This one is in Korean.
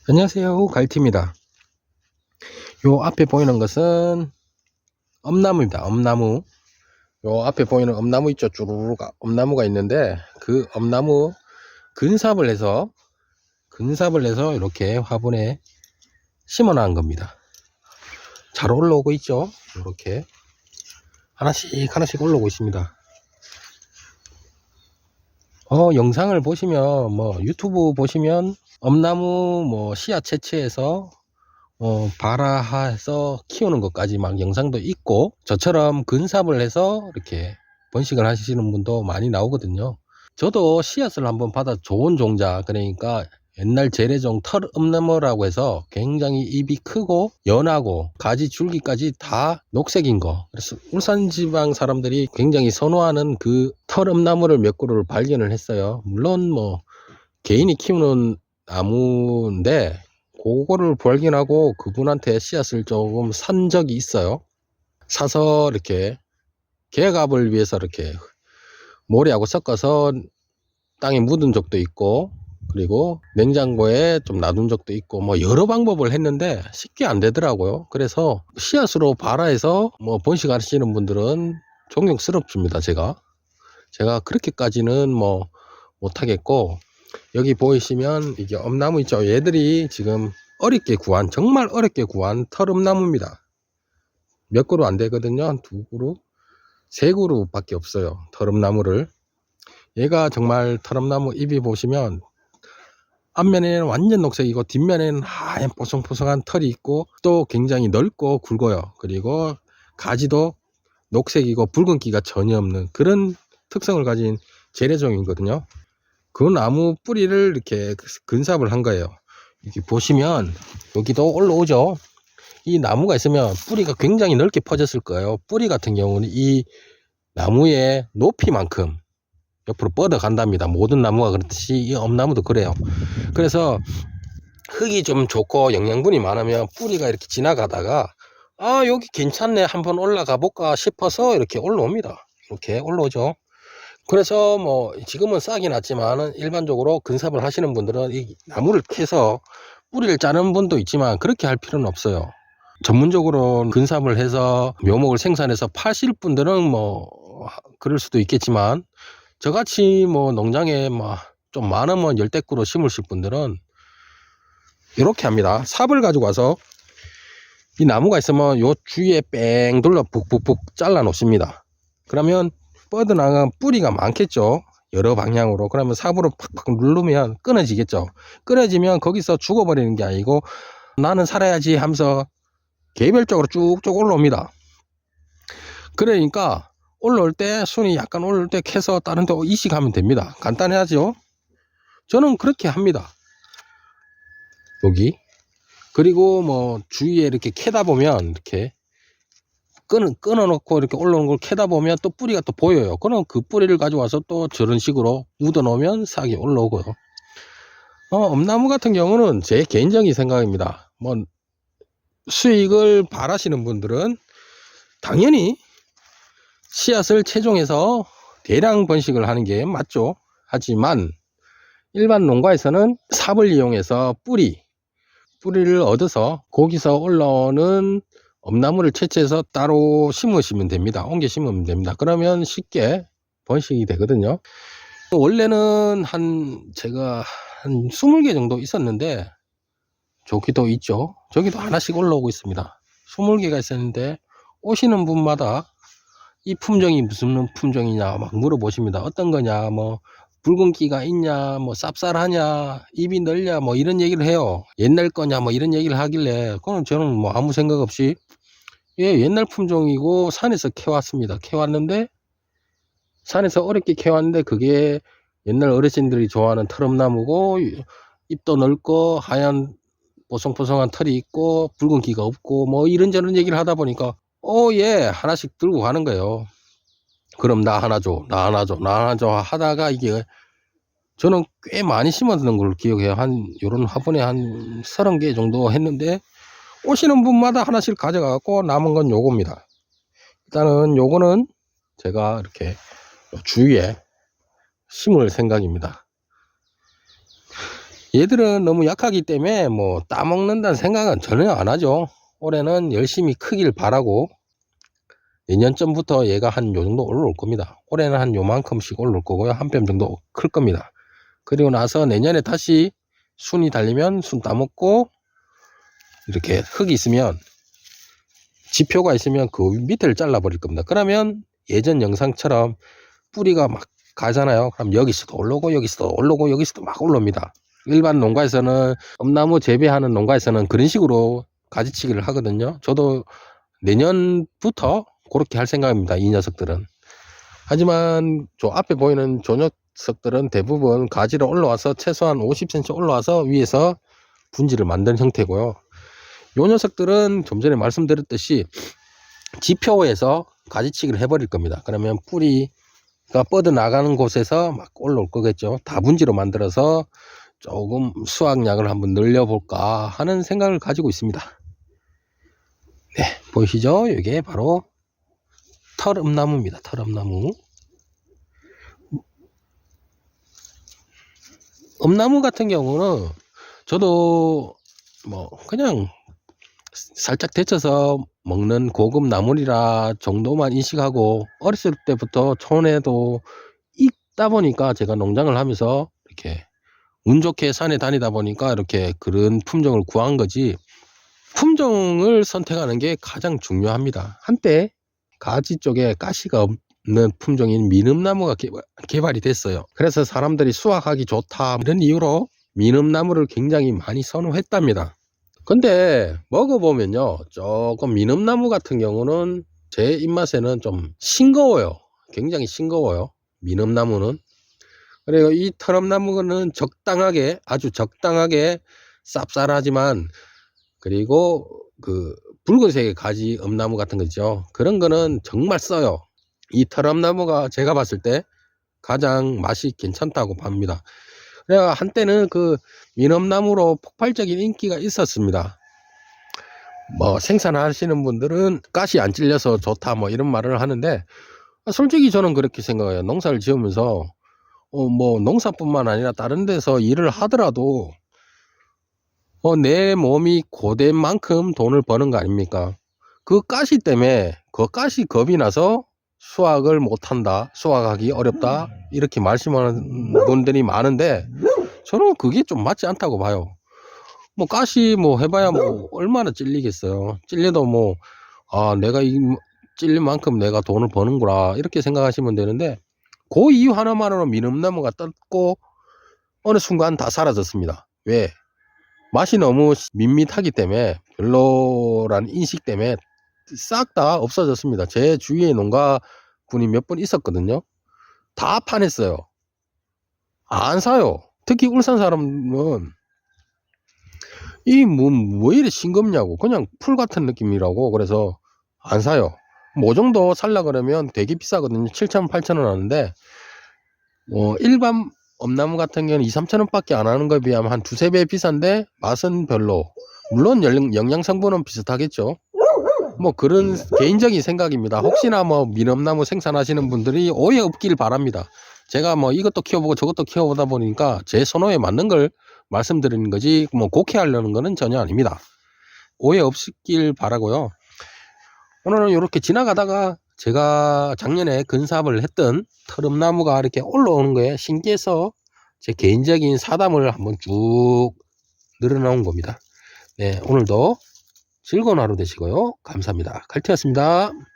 안녕하세요, 갈티입니다. 요 앞에 보이는 것은 엄나무입니다. 엄나무. 요 앞에 보이는 엄나무 있죠. 쭈루루가 엄나무가 있는데, 그 엄나무 근삽을 해서 이렇게 화분에 심어 놓은 겁니다. 잘 올라오고 있죠. 이렇게 하나씩 하나씩 올라오고 있습니다. 영상을 보시면, 유튜브 보시면 엄나무 씨앗 채취해서 발화해서 키우는 것까지 막 영상도 있고, 저처럼 근삽을 해서 이렇게 번식을 하시는 분도 많이 나오거든요. 저도 씨앗을 한번 받아, 좋은 종자, 그러니까 옛날 재래종 털엄나무라고 해서 굉장히 잎이 크고 연하고 가지 줄기까지 다 녹색인 거, 그래서 울산 지방 사람들이 굉장히 선호하는 그 털엄나무를 몇 그루를 발견을 했어요. 물론 개인이 키우는 나무인데, 그거를 발견하고 그분한테 씨앗을 조금 산 적이 있어요. 사서 이렇게 개갑을 위해서 이렇게 모래하고 섞어서 땅에 묻은 적도 있고, 그리고 냉장고에 좀 놔둔 적도 있고, 여러 방법을 했는데 쉽게 안 되더라고요. 그래서 씨앗으로 발화해서 번식하시는 분들은 존경스럽습니다. 제가 그렇게까지는 못하겠고, 여기 보이시면 이게 엄나무 있죠. 얘들이 지금 정말 어렵게 구한 털엄나무입니다. 몇 그루 안 되거든요. 한 두 그루, 세 그루 밖에 없어요. 털엄나무를. 얘가 정말 털엄나무 잎이 보시면 앞면에는 완전 녹색이고 뒷면에는 하얀 뽀송뽀송한 털이 있고, 또 굉장히 넓고 굵어요. 그리고 가지도 녹색이고 붉은기가 전혀 없는 그런 특성을 가진 재래종이거든요. 그 나무 뿌리를 이렇게 근삽을 한 거예요. 이렇게 보시면 여기도 올라오죠. 이 나무가 있으면 뿌리가 굉장히 넓게 퍼졌을 거예요. 뿌리 같은 경우는 이 나무의 높이만큼 옆으로 뻗어 간답니다. 모든 나무가 그렇듯이 이 엄나무도 그래요. 그래서 흙이 좀 좋고 영양분이 많으면 뿌리가 이렇게 지나가다가, 여기 괜찮네, 한번 올라가 볼까 싶어서 이렇게 올라옵니다. 이렇게 올라오죠. 그래서 지금은 싹이 났지만 일반적으로 근삽을 하시는 분들은 이 나무를 캐서 뿌리를 짜는 분도 있지만, 그렇게 할 필요는 없어요. 전문적으로 근삽을 해서 묘목을 생산해서 파실 분들은 그럴 수도 있겠지만, 저같이 농장에 좀 많으면 열댓 그루 심으실 분들은 이렇게 합니다. 삽을 가지고 와서 이 나무가 있으면 요 주위에 뺑 둘러 북북북 잘라 놓습니다. 그러면 뻗어나간 뿌리가 많겠죠. 여러 방향으로. 그러면 삽으로 팍팍 누르면 끊어지겠죠. 끊어지면 거기서 죽어버리는 게 아니고 나는 살아야지 하면서 개별적으로 쭉쭉 올라옵니다. 그러니까 올라올 때, 순이 약간 올라올 때 캐서 다른 데 이식하면 됩니다. 간단하죠. 저는 그렇게 합니다. 여기. 그리고 주위에 이렇게 캐다 보면 이렇게 끊어놓고 이렇게 올라오는 걸 캐다 보면 또 뿌리가 또 보여요. 그럼 그 뿌리를 가져와서 또 저런 식으로 묻어 놓으면 싹이 올라오고요. 엄나무 같은 경우는 제 개인적인 생각입니다. 수익을 바라시는 분들은 당연히 씨앗을 채종해서 대량 번식을 하는 게 맞죠. 하지만 일반 농가에서는 삽을 이용해서 뿌리를 얻어서 거기서 올라오는 엄나무를 채취해서 따로 심으시면 됩니다. 옮겨 심으면 됩니다. 그러면 쉽게 번식이 되거든요. 원래는 제가 한 20개 정도 있었는데, 저기도 있죠. 저기도 하나씩 올라오고 있습니다. 20개가 있었는데, 오시는 분마다 이 품종이 무슨 품종이냐 막 물어보십니다. 어떤 거냐, 붉은기가 있냐, 쌉쌀하냐, 입이 넓냐, 이런 얘기를 해요. 옛날 거냐, 이런 얘기를 하길래, 그럼 저는 아무 생각 없이, 예, 옛날 품종이고 산에서 캐왔는데, 산에서 어렵게 캐왔는데, 그게 옛날 어르신들이 좋아하는 털엄나무고, 잎도 넓고 하얀 보송보송한 털이 있고 붉은기가 없고 이런저런 얘기를 하다 보니까, 예, 하나씩 들고 가는 거예요. 그럼 나 하나 줘, 나 하나 줘, 나 하나 줘 하다가, 이게 저는 꽤 많이 심어두는 걸 기억해요. 요런 화분에 한 30개 정도 했는데, 오시는 분마다 하나씩 가져가고 남은 건 요겁니다. 일단은 요거는 제가 이렇게 주위에 심을 생각입니다. 얘들은 너무 약하기 때문에 뭐 따먹는다는 생각은 전혀 안 하죠. 올해는 열심히 크길 바라고, 내년쯤부터 얘가 한 요 정도 올라올 겁니다. 올해는 한 요만큼씩 올라올 거고요. 한 뼘 정도 클 겁니다. 그리고 나서 내년에 다시 순이 달리면 순 따먹고, 이렇게 흙이 있으면, 지표가 있으면 그 밑을 잘라 버릴 겁니다. 그러면 예전 영상처럼 뿌리가 막 가잖아요. 그럼 여기서도 올라오고 여기서도 올라오고 여기서도 막 올라옵니다. 일반 농가에서는, 엄나무 재배하는 농가에서는 그런 식으로 가지치기를 하거든요. 저도 내년부터 그렇게 할 생각입니다. 이 녀석들은. 하지만 저 앞에 보이는 저 녀석들은 대부분 가지로 올라와서 최소한 50cm 올라와서 위에서 분지를 만든 형태고요. 요 녀석들은 좀 전에 말씀드렸듯이 지표에서 가지치기를 해버릴 겁니다. 그러면 뿌리가 뻗어나가는 곳에서 막 올라올 거겠죠. 다분지로 만들어서 조금 수확량을 한번 늘려볼까 하는 생각을 가지고 있습니다. 네, 보이시죠? 이게 바로 털음나무입니다. 털음나무. 음나무 같은 경우는 저도 뭐 그냥 살짝 데쳐서 먹는 고급 나물이라 정도만 인식하고, 어렸을 때부터 촌에도 있다 보니까 제가 농장을 하면서 이렇게 운 좋게 산에 다니다 보니까 이렇게 그런 품종을 구한 거지, 품종을 선택하는 게 가장 중요합니다. 한때 가지 쪽에 가시가 없는 품종인 미음나무가 개발이 됐어요. 그래서 사람들이 수확하기 좋다 이런 이유로 미음나무를 굉장히 많이 선호했답니다. 근데 먹어보면요, 조금 미음나무 같은 경우는 제 입맛에는 좀 싱거워요. 굉장히 싱거워요, 미음나무는. 그리고 이 털음나무는 적당하게, 아주 적당하게 쌉쌀하지만, 그리고 그 붉은색의 가지 엄나무 같은 거죠. 그런 거는 정말 써요. 이 털음나무가 제가 봤을 때 가장 맛이 괜찮다고 봅니다. 내가 한때는 그 민음나무로 폭발적인 인기가 있었습니다. 뭐 생산하시는 분들은 가시 안 찔려서 좋다 뭐 이런 말을 하는데, 솔직히 저는 그렇게 생각해요. 농사를 지으면서 뭐 농사뿐만 아니라 다른 데서 일을 하더라도 내 몸이 고된 만큼 돈을 버는 거 아닙니까? 그 가시 때문에, 그 가시 겁이 나서 수확을 못한다, 수확하기 어렵다 이렇게 말씀하는 분들이 많은데, 저는 그게 좀 맞지 않다고 봐요. 뭐 가시 뭐 해봐야 뭐 얼마나 찔리겠어요. 찔려도 뭐 내가 이 찔린 만큼 내가 돈을 버는구나 이렇게 생각하시면 되는데, 그 이유 하나만으로 미음나무가 떴고 어느 순간 다 사라졌습니다. 왜? 맛이 너무 밋밋하기 때문에, 별로란 인식 때문에 싹 다 없어졌습니다. 제 주위에 농가분이 몇 분 있었거든요. 다 파냈어요. 안 사요. 특히 울산 사람은 이 뭐 이래 싱겁냐고, 그냥 풀 같은 느낌이라고, 그래서 안 사요. 뭐 정도 살라 그러면 되게 비싸거든요. 7,000원 8,000원 하는데, 일반 엄나무 같은 경우는 2, 3,000원 밖에 안 하는 거에 비하면 한 두세 배 비싼데 맛은 별로. 물론 영양 성분은 비슷하겠죠. 뭐 그런 개인적인 생각입니다. 혹시나 뭐 미음나무 생산하시는 분들이 오해 없길 바랍니다. 제가 뭐 이것도 키워보고 저것도 키워보다 보니까 제 선호에 맞는 걸 말씀드리는 거지, 뭐 곡해하려는 거는 전혀 아닙니다. 오해 없길 바라고요. 오늘은 이렇게 지나가다가 제가 작년에 근삽을 했던 털음나무가 이렇게 올라오는 거에 신기해서 제 개인적인 사담을 한번 쭉 늘어놓은 겁니다. 네, 오늘도 즐거운 하루 되시고요. 감사합니다. 칼티였습니다.